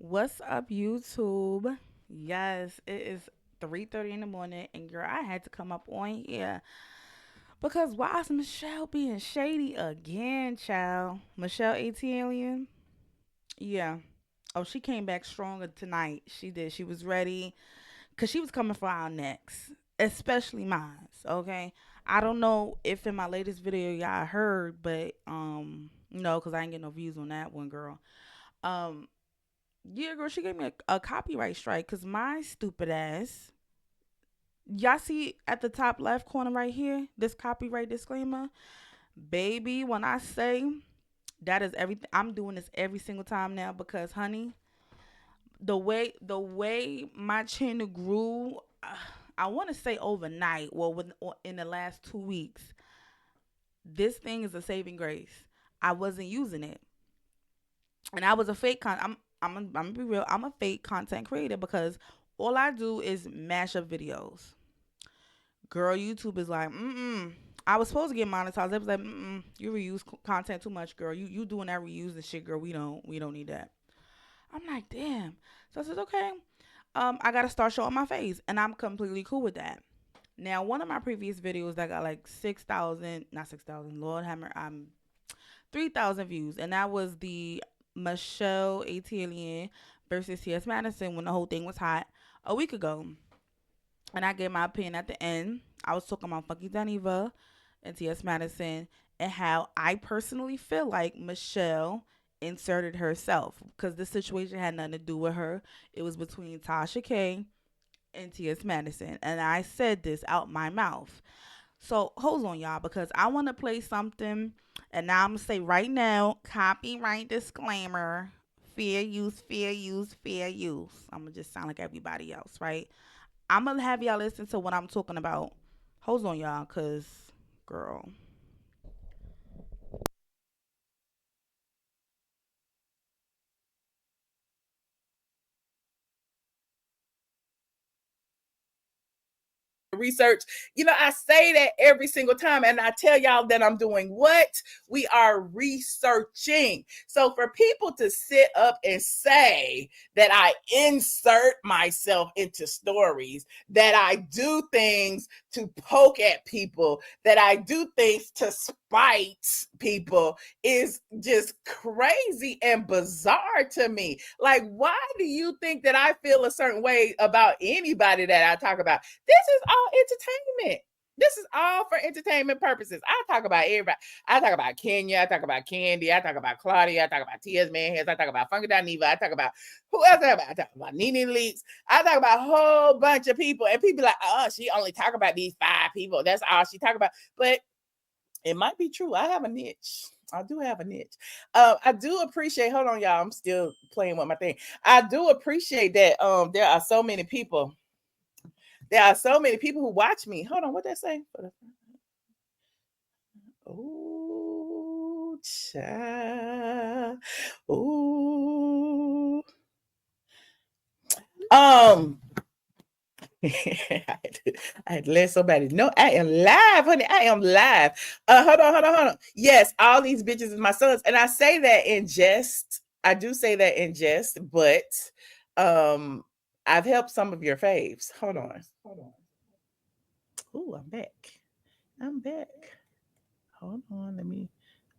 What's up, YouTube? Yes, it is 3:30 in the morning, and girl, I had to come up on here because why is Michelle being shady again, child? Michelle ATLien? Yeah. Oh, she came back stronger tonight. She did. She was ready because she was coming for our necks, especially mine. Okay. I don't know if in my latest video y'all heard, but no, because I ain't get no views on that one, girl. Um, Yeah, girl, she gave me a copyright strike because my stupid ass. Y'all see at the top left corner right here, this copyright disclaimer? Baby, when I say that is everything, I'm doing this every single time now because, honey, the way my channel grew, I want to say overnight, well, in the last 2 weeks, this thing is a saving grace. I wasn't using it, and I was a fake I'm gonna be real. I'm a fake content creator because all I do is mash up videos. Girl, YouTube is like, I was supposed to get monetized. It was like, you reuse content too much, girl. You doing that reuse and shit, girl. We don't need that. I'm like, damn. So I said, okay. I gotta start showing my face, and I'm completely cool with that. Now, one of my previous videos that got like 6,000, not 6,000, Lord Hammer, 3,000 views, and that was the Michelle ATLien versus T.S. Madison when the whole thing was hot a week ago. And I gave my opinion at the end. I was talking about fucking Dineva and T.S. Madison and how I personally feel like Michelle inserted herself because this situation had nothing to do with her. It was between Tasha K and T.S. Madison. And I said this out my mouth. So hold on, y'all, because I want to play something. And now I'm going to say right now, copyright disclaimer. Fair use, fair use, fair use. I'm going to just sound like everybody else, right? I'm gonna have y'all listen to what I'm talking about. Hold on, y'all, cause girl. Research. I say that every single time, and I tell y'all that I'm doing what? We are researching. So for people to sit up and say that I insert myself into stories, that I do things to poke at people, that I do things to spite people is just crazy and bizarre to me. Like, why do you think that I feel a certain way about anybody that I talk about? This is all entertainment. This is all for entertainment purposes. I talk about everybody. I talk about Kenya. I talk about Candy. I talk about Claudia. I talk about Tia's Manheads. I talk about Funky Dineva. I talk about who else? I talk about Nene Leaks. I talk about a whole bunch of people. And people like, oh, she only talk about these 5 people. That's all she talk about. But it might be true. I have a niche. I do have a niche. I do appreciate. Hold on, y'all. I'm still playing with my thing. I do appreciate that. There are so many people. There are so many people who watch me. Hold on, what that say? Oh, child. Oh. Um, I had to let somebody know I am live, honey. I am live. Hold on. Yes, all these bitches is my sons, and I say that in jest. I do say that in jest, but um, I've helped some of your faves. Hold on. Oh, I'm back. I'm back. Hold on, let me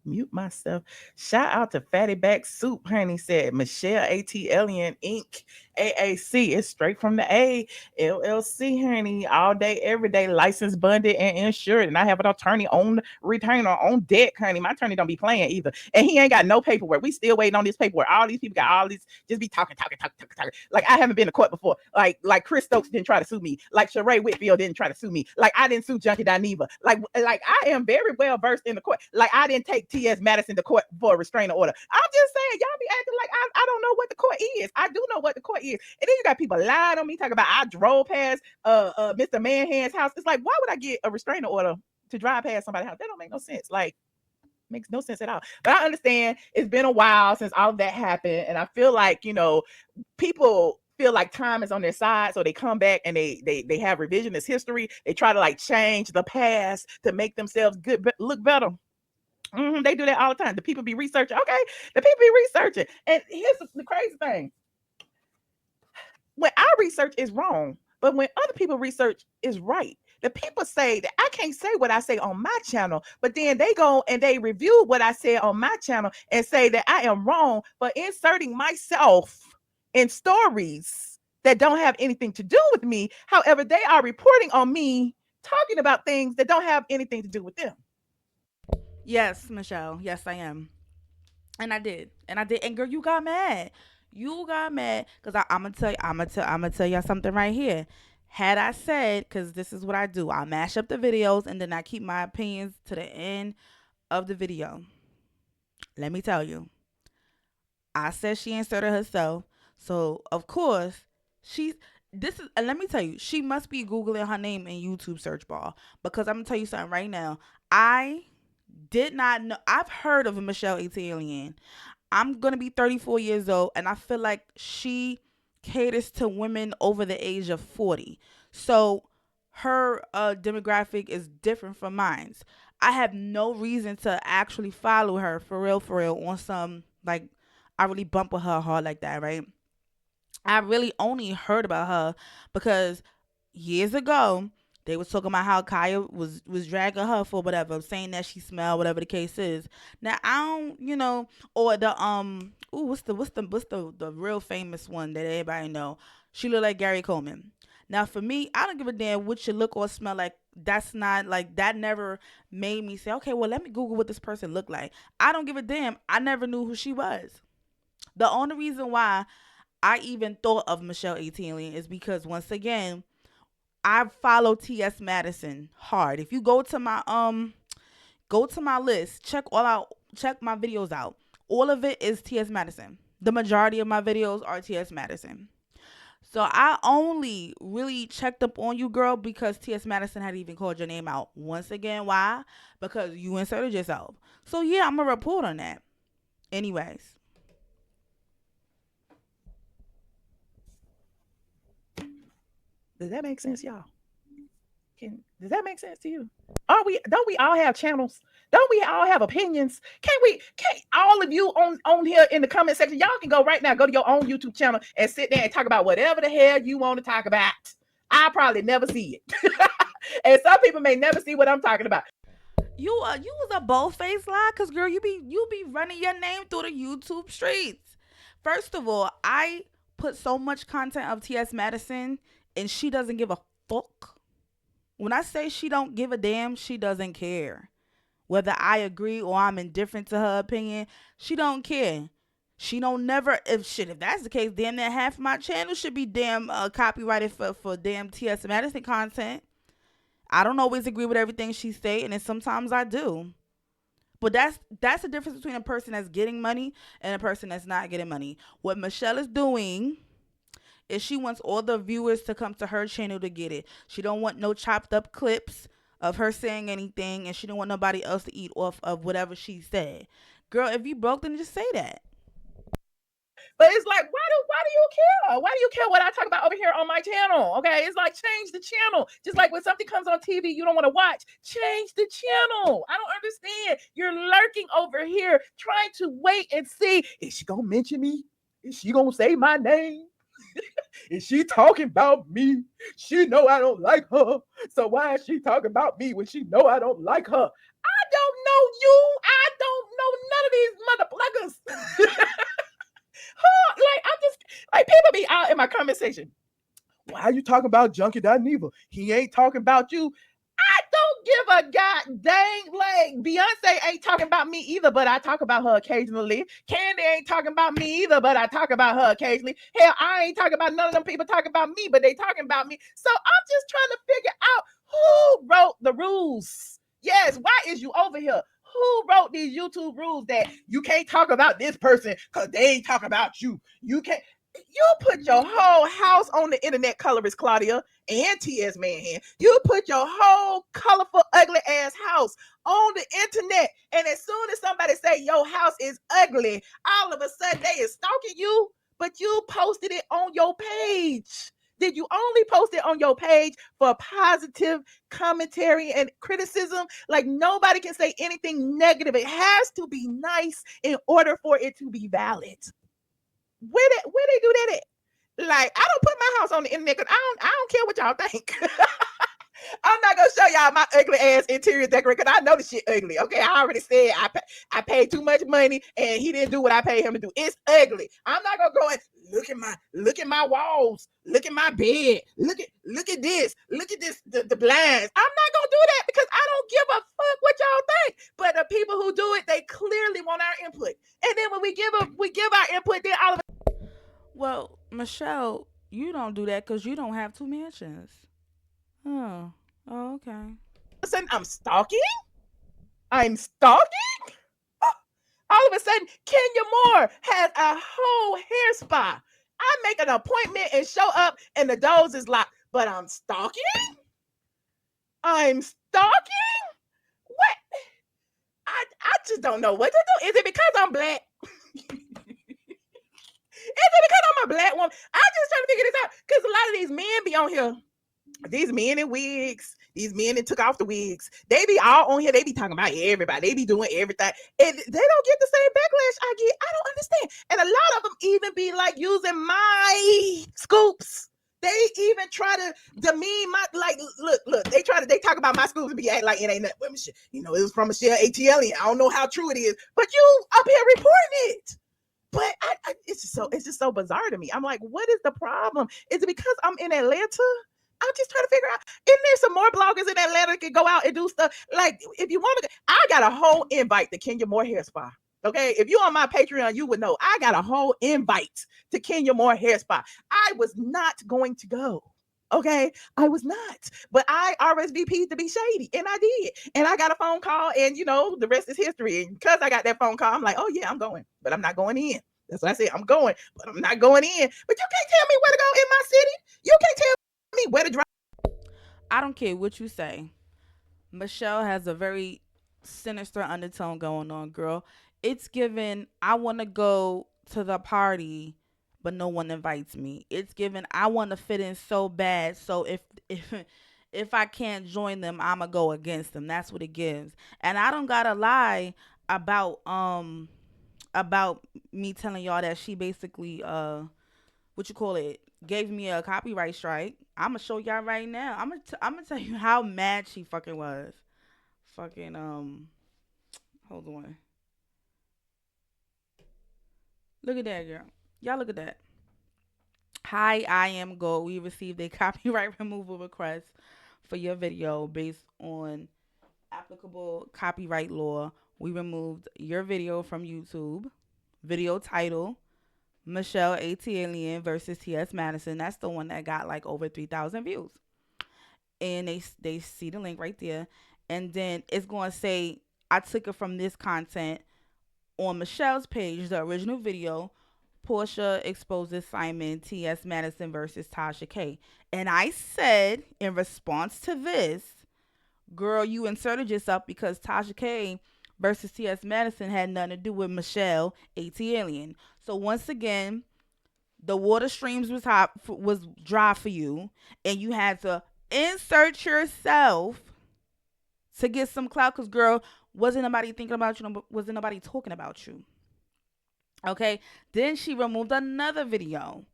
mute myself. Shout out to Fatty Back Soup, honey, said Michelle ATLien Inc. AAC. It's straight from the A. LLC, honey. All day, every day, licensed, bonded, and insured. And I have an attorney on retainer on deck, honey. My attorney don't be playing either. And he ain't got no paperwork. We still waiting on this paperwork. All these people got all these, just be talking. Like I haven't been to court before. Like Chris Stokes didn't try to sue me. Like Sheree Whitfield didn't try to sue me. Like I didn't sue Junkie Dineva. Like I am very well versed in the court. Like I didn't take T.S. Madison to court for a restraining order. I'm just saying, y'all be acting like I don't know what the court is. I do know what the court is. And then you got people lying on me, talking about I drove past Mr. Manhand's house. It's like, why would I get a restraining order to drive past somebody's house? That don't make no sense. Like, makes no sense at all. But I understand it's been a while since all of that happened. And I feel like, people feel like time is on their side, so they come back and they have revisionist history. They try to like change the past to make themselves look better. They do that all the time. The people be researching. Okay, the people be researching. And here's the crazy thing. when our research is wrong, but when other people research is right. The people say that I can't say what I say on my channel, but then they go and they review what I said on my channel and say that I am wrong for inserting myself in stories that don't have anything to do with me. However, they are reporting on me talking about things that don't have anything to do with them. Yes, Michelle. Yes, I am. And I did. And I did. And girl, you got mad. You got mad because I'm gonna tell you. I'm gonna tell y'all something right here. Had I said, because this is what I do, I mash up the videos and then I keep my opinions to the end of the video. Let me tell you, I said she inserted herself, so of course she's. This is, and let me tell you, she must be googling her name in YouTube search bar because I'm gonna tell you something right now. I did not know. I've heard of a Michelle ATLien. I'm gonna be 34 years old, and I feel like she caters to women over the age of 40. So her demographic is different from mine's. I have no reason to actually follow her for real, on some like I really bump with her hard like that, right? I really only heard about her because years ago they was talking about how Kaya was dragging her for whatever, saying that she smelled, whatever the case is. Now I don't, or the ooh, what's the real famous one that everybody know? She look like Gary Coleman. Now for me, I don't give a damn what you look or smell like. That's not like that. Never made me say, okay, well let me Google what this person looked like. I don't give a damn. I never knew who she was. The only reason why I even thought of Michelle ATLien is because once again, I follow TS Madison hard. If you go to my list, check my videos out. All of it is TS Madison. The majority of my videos are TS Madison. So I only really checked up on you, girl, because TS Madison had even called your name out. Once again, why? Because you inserted yourself. So yeah, I'm gonna report on that. Anyways, Does that make sense, y'all? Does that make sense to you? Are we don't we all have channels? Don't we all have opinions? Can't all of you on here in the comment section, y'all can go right now, go to your own YouTube channel and sit there and talk about whatever the hell you want to talk about. I probably never see it. And some people may never see what I'm talking about. you was a bold faced lie, cause girl, you be running your name through the YouTube streets. First of all, I put so much content of T.S. Madison, and she doesn't give a fuck. When I say she don't give a damn, she doesn't care. Whether I agree or I'm indifferent to her opinion, she don't care. She don't never if that's the case, damn that half of my channel should be damn copyrighted for damn T.S. Madison content. I don't always agree with everything she say, and then sometimes I do. But that's the difference between a person that's getting money and a person that's not getting money. What Michelle is doing is she wants all the viewers to come to her channel to get it. She don't want no chopped up clips of her saying anything, and she don't want nobody else to eat off of whatever she said. Girl, if you broke, then just say that. But it's like, why do you care? Why do you care what I talk about over here on my channel? Okay, it's like change the channel. Just like when something comes on TV you don't want to watch, change the channel. I don't understand. You're lurking over here trying to wait and see, is she gonna mention me? Is she gonna say my name? Is she talking about me? She know I don't like her. So why is she talking about me when she know I don't like her? I don't know you. I don't know none of these mother pluggers. Like I'm just like people be out in my comment section. Why are you talking about Junkie Dineva? He ain't talking about you. I don't give a god dang like Beyonce ain't talking about me either, but I talk about her occasionally. Candy ain't talking about me either, but I talk about her occasionally. Hell, I ain't talking about none of them people talking about me, but they talking about me. So I'm just trying to figure out who wrote the rules. Yes, why is you over here? Who wrote these YouTube rules that you can't talk about this person because they ain't talk about you? You can't. You put your whole house on the internet, colorist Claudia and T.S. Manhan. You put your whole colorful, ugly ass house on the internet. And as soon as somebody say your house is ugly, all of a sudden they is stalking you, but you posted it on your page. Did you only post it on your page for positive commentary and criticism? Like nobody can say anything negative. It has to be nice in order for it to be valid. Where they do that at? Like I don't put my house on the internet because I don't care what y'all think. I'm not gonna show y'all my ugly ass interior decorating because I know the shit ugly. Okay, I already said I paid too much money and he didn't do what I paid him to do. It's ugly. I'm not gonna go and look at my walls, look at my bed, look at this, the blinds. I'm not gonna do that because I don't give a fuck what y'all think. But the people who do it, they clearly want our input. And then when we give our input, then all of Well, Michelle, you don't do that because you don't have two mansions. Oh, oh, okay. a sudden I'm stalking. I'm stalking. All of a sudden, Kenya Moore has a whole hair spa. I make an appointment and show up, and the doors is locked. But I'm stalking. I'm stalking. What? I just don't know what to do. Is it because I'm black? Is it because I'm a black woman? I just trying to figure this out because a lot of these men be on here. These men in wigs, these men that took off the wigs, they be all on here. They be talking about everybody. They be doing everything, and they don't get the same backlash I get. I don't understand. And a lot of them even be like using my scoops. They even try to demean my look. They talk about my scoops and be acting like it ain't nothing. Well, it was from Michelle ATLien. I don't know how true it is, but you up here reporting it. But it's just so bizarre to me. I'm like, what is the problem? Is it because I'm in Atlanta? I'm just trying to figure out. Isn't there some more bloggers in Atlanta that can go out and do stuff? Like, if you want to, I got a whole invite to Kenya Moore Hair Spa. Okay, if you on my Patreon, you would know I got a whole invite to Kenya Moore Hair Spa. I was not going to go. Okay, I was not, but I RSVP'd to be shady, and I did. And I got a phone call, and the rest is history. And because I got that phone call, I'm like, oh yeah, I'm going, but I'm not going in. That's what I said. I'm going, but I'm not going in. But you can't tell me where to go in my city. You can't tell me where to drive. I don't care what you say. Michelle has a very sinister undertone going on, girl. It's given I want to go to the party, but no one invites me. It's given I want to fit in so bad. So if if I can't join them, I'ma go against them. That's what it gives. And I don't gotta lie about me telling y'all that she basically what you call it gave me a copyright strike. I'm gonna show y'all right now. I'm gonna tell you how mad she fucking was. Fucking hold on. Look at that, girl. Y'all look at that. Hi, I am Gold. We received a copyright removal request for your video based on applicable copyright law. We removed your video from YouTube. Video title: Michelle ATLien versus T.S. Madison. That's the one that got like over 3,000 views. And they see the link right there. And then it's going to say I took it from this content on Michelle's page, the original video. Portia exposes Simon T.S. Madison versus Tasha K. And I said in response to this, girl, you inserted yourself because Tasha K versus T.S. Madison had nothing to do with Michelle ATLien. So once again, the water streams was dry for you, and you had to insert yourself to get some clout. Cause girl, wasn't nobody thinking about you, wasn't nobody talking about you. Okay, then she removed another video.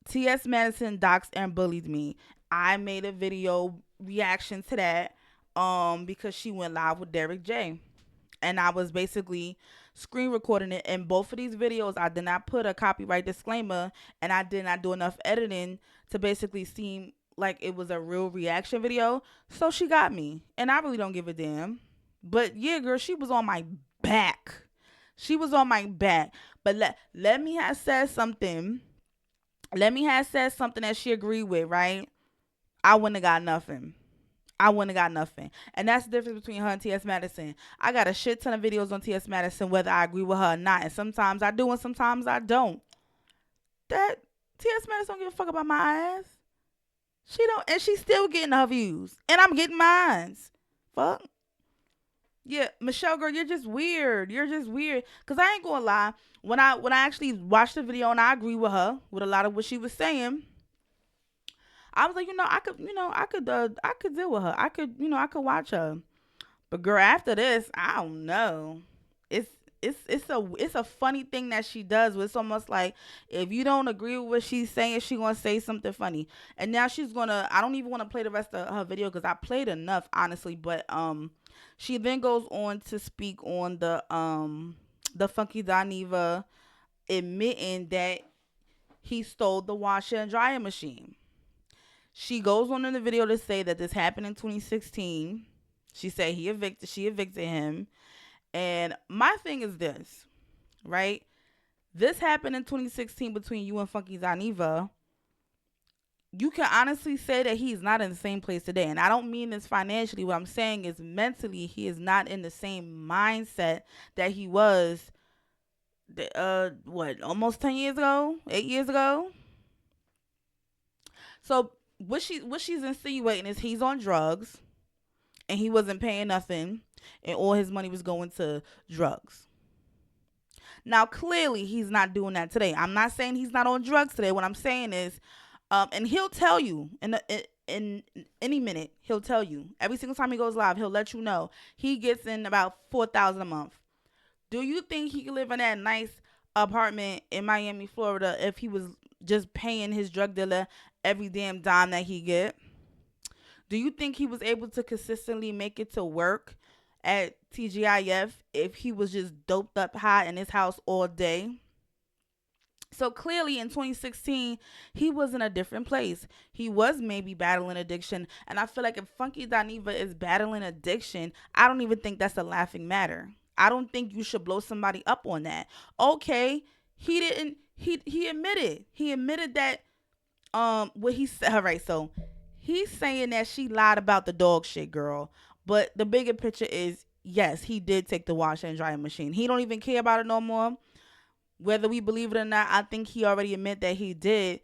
T.S. Madison doxed and bullied me. I made a video reaction to that because she went live with Derek J. And I was basically screen recording it. In both of these videos, I did not put a copyright disclaimer, and I did not do enough editing to basically seem like it was a real reaction video. So she got me, and I really don't give a damn. But yeah, girl, she was on my back. She was on my back. But let me have said something. Let me have said something that she agreed with, right? I wouldn't have got nothing. I wouldn't have got nothing. And that's the difference between her and T.S. Madison. I got a shit ton of videos on T.S. Madison, whether I agree with her or not. And sometimes I do and sometimes I don't. That T.S. Madison don't give a fuck about my ass. She don't, and she's still getting her views. And I'm getting mines. Fuck. Yeah, Michelle, girl, you're just weird. You're just weird. Cause I ain't gonna lie. When I actually watched the video and I agree with her with a lot of what she was saying, I was like, I could deal with her. I could watch her. But girl, after this, I don't know. it's a funny thing that she does. Where it's almost like if you don't agree with what she's saying, she gonna say something funny. And now she's gonna. I don't even want to play the rest of her video because I played enough, honestly. But she then goes on to speak on the Funky Dineva admitting that he stole the washer and dryer machine. She goes on in the video to say that this happened in 2016. She said she evicted him. And my thing is this, right? This happened in 2016 between you and Funky Dineva. You can honestly say that he's not in the same place today. And I don't mean this financially. What I'm saying is mentally, he is not in the same mindset that he was, almost 10 years ago, 8 years ago. So what she's insinuating is he's on drugs and he wasn't paying nothing and all his money was going to drugs. Now clearly he's not doing that today. I'm not saying he's not on drugs today. What I'm saying is, and he'll tell you in any minute. He'll tell you every single time he goes live. He'll let you know he gets in about 4,000 a month. Do you think he could live in that nice apartment in Miami, Florida, if he was just paying his drug dealer every damn dime that he get? Do you think he was able to consistently make it to work at TGIF if he was just doped up high in his house all day? So clearly in 2016, he was in a different place. He was maybe battling addiction. And I feel like if Funky Dineva is battling addiction, I don't even think that's a laughing matter. I don't think you should blow somebody up on that. Okay, he didn't he admitted. He admitted that what he said. All right, so he's saying that she lied about the dog shit, girl. But the bigger picture is yes, he did take the washer and dryer machine. He don't even care about it no more. Whether we believe it or not, I think he already admitted that he did.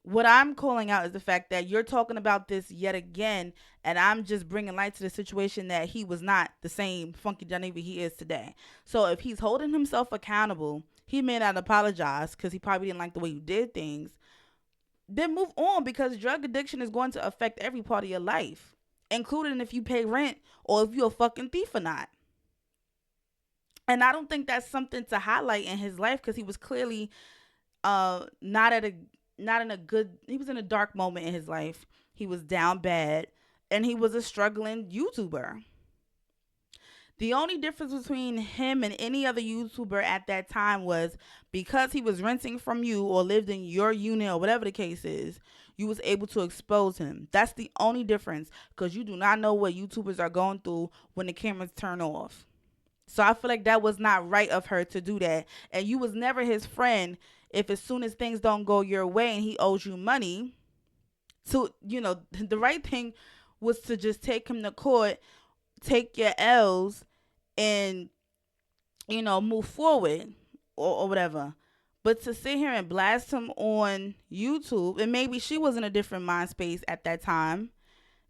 What I'm calling out is the fact that you're talking about this yet again, and I'm just bringing light to the situation that he was not the same Funky Dineva he is today. So if he's holding himself accountable, he may not apologize because he probably didn't like the way you did things. Then move on because drug addiction is going to affect every part of your life, including if you pay rent or if you're a fucking thief or not. And I don't think that's something to highlight in his life because he was clearly not at a not in a good he was in a dark moment in his life. He was down bad and he was a struggling YouTuber. The only difference between him and any other YouTuber at that time was because he was renting from you or lived in your unit or whatever the case is, you was able to expose him. That's the only difference because you do not know what YouTubers are going through when the cameras turn off. So I feel like that was not right of her to do that. And you was never his friend if as soon as things don't go your way and he owes you money. So, the right thing was to just take him to court, take your L's and, move forward or whatever. But to sit here and blast him on YouTube, and maybe she was in a different mind space at that time.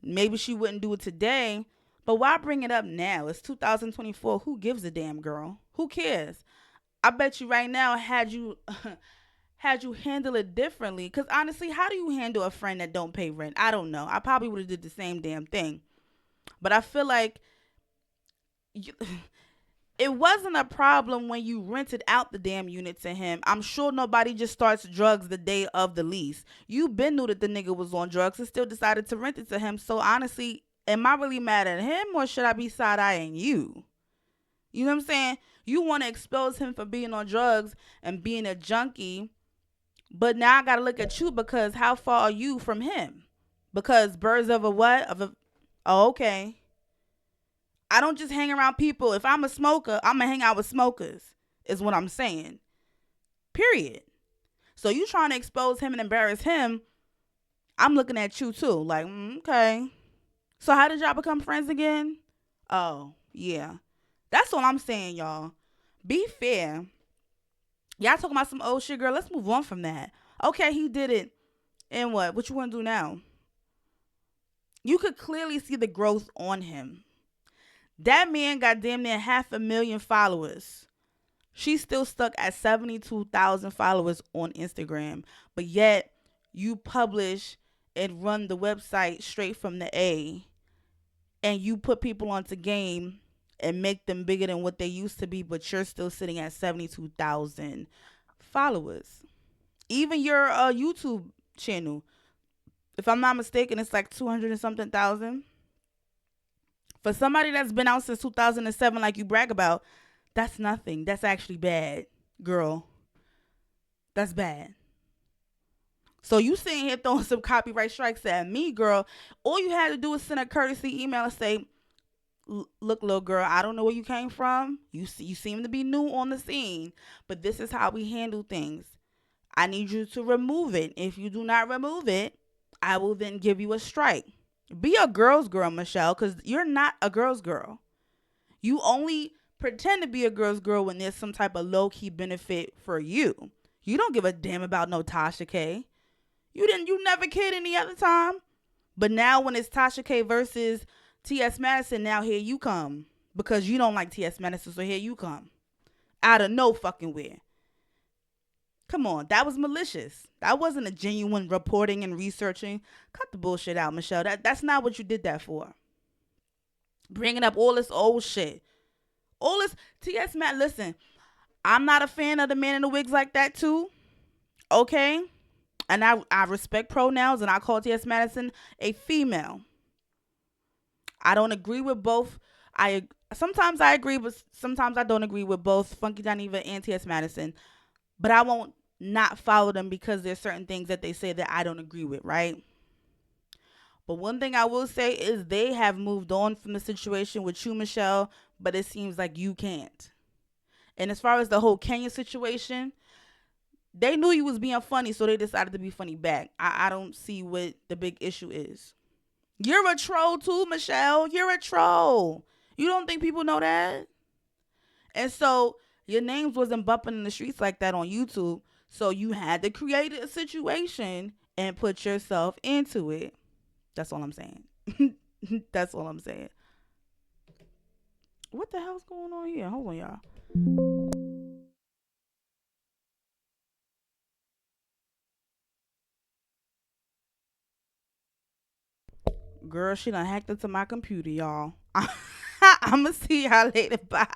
Maybe she wouldn't do it today. But why bring it up now? It's 2024. Who gives a damn, girl? Who cares? I bet you right now, had you had you handle it differently. Because honestly, how do you handle a friend that don't pay rent? I don't know. I probably would have did the same damn thing. But I feel like you, it wasn't a problem when you rented out the damn unit to him. I'm sure nobody just starts drugs the day of the lease. You been knew that the nigga was on drugs and still decided to rent it to him. So honestly, am I really mad at him or should I be side-eyeing you? You know what I'm saying? You want to expose him for being on drugs and being a junkie, but now I got to look at you because how far are you from him? Because birds of a what? Oh, okay. I don't just hang around people. If I'm a smoker, I'm going to hang out with smokers, is what I'm saying. Period. So you trying to expose him and embarrass him, I'm looking at you too. Like, okay. So how did y'all become friends again? Oh, yeah. That's all I'm saying, y'all. Be fair. Y'all talking about some old shit, girl. Let's move on from that. Okay, he did it. And what? What you want to do now? You could clearly see the growth on him. That man got damn near 500,000 followers. She's still stuck at 72,000 followers on Instagram. But yet, you publish and run the website straight from the A. And you put people onto game and make them bigger than what they used to be, but you're still sitting at 72,000 followers. Even your YouTube channel, if I'm not mistaken, it's like 200 and something thousand. For somebody that's been out since 2007, like you brag about, that's nothing. That's actually bad, girl. That's bad. So you sitting here throwing some copyright strikes at me, girl. All you had to do was send a courtesy email and say, "Look, little girl, I don't know where you came from. You seem to be new on the scene, but this is how we handle things. I need you to remove it. If you do not remove it, I will then give you a strike." Be a girl's girl, Michelle, because you're not a girl's girl. You only pretend to be a girl's girl when there's some type of low key benefit for you. You don't give a damn about no Tasha K. You never cared any other time. But now when it's Tasha K versus T.S. Madison, now here you come. Because you don't like T.S. Madison, so here you come. Out of no fucking where. Come on, that was malicious. That wasn't a genuine reporting and researching. Cut the bullshit out, Michelle. That's not what you did that for. Bringing up all this old shit. All this T.S. Matt. Listen, I'm not a fan of the man in the wigs like that too. Okay? And I respect pronouns and I call T.S. Madison a female. I don't agree with both. Sometimes I agree, but sometimes I don't agree with both Funky Dineva and T.S. Madison. But I won't not follow them because there's certain things that they say that I don't agree with, right? But one thing I will say is they have moved on from the situation with you, Michelle, but it seems like you can't. And as far as the whole Kenya situation, they knew you was being funny, so they decided to be funny back. I don't see what the big issue is. You're a troll too, Michelle. You're a troll. You don't think people know that? And so your names wasn't bumping in the streets like that on YouTube. So you had to create a situation and put yourself into it. That's all I'm saying. That's all I'm saying. What the hell's going on here? Hold on, y'all. Girl, she done hacked into my computer, y'all. I'ma see y'all later. Bye.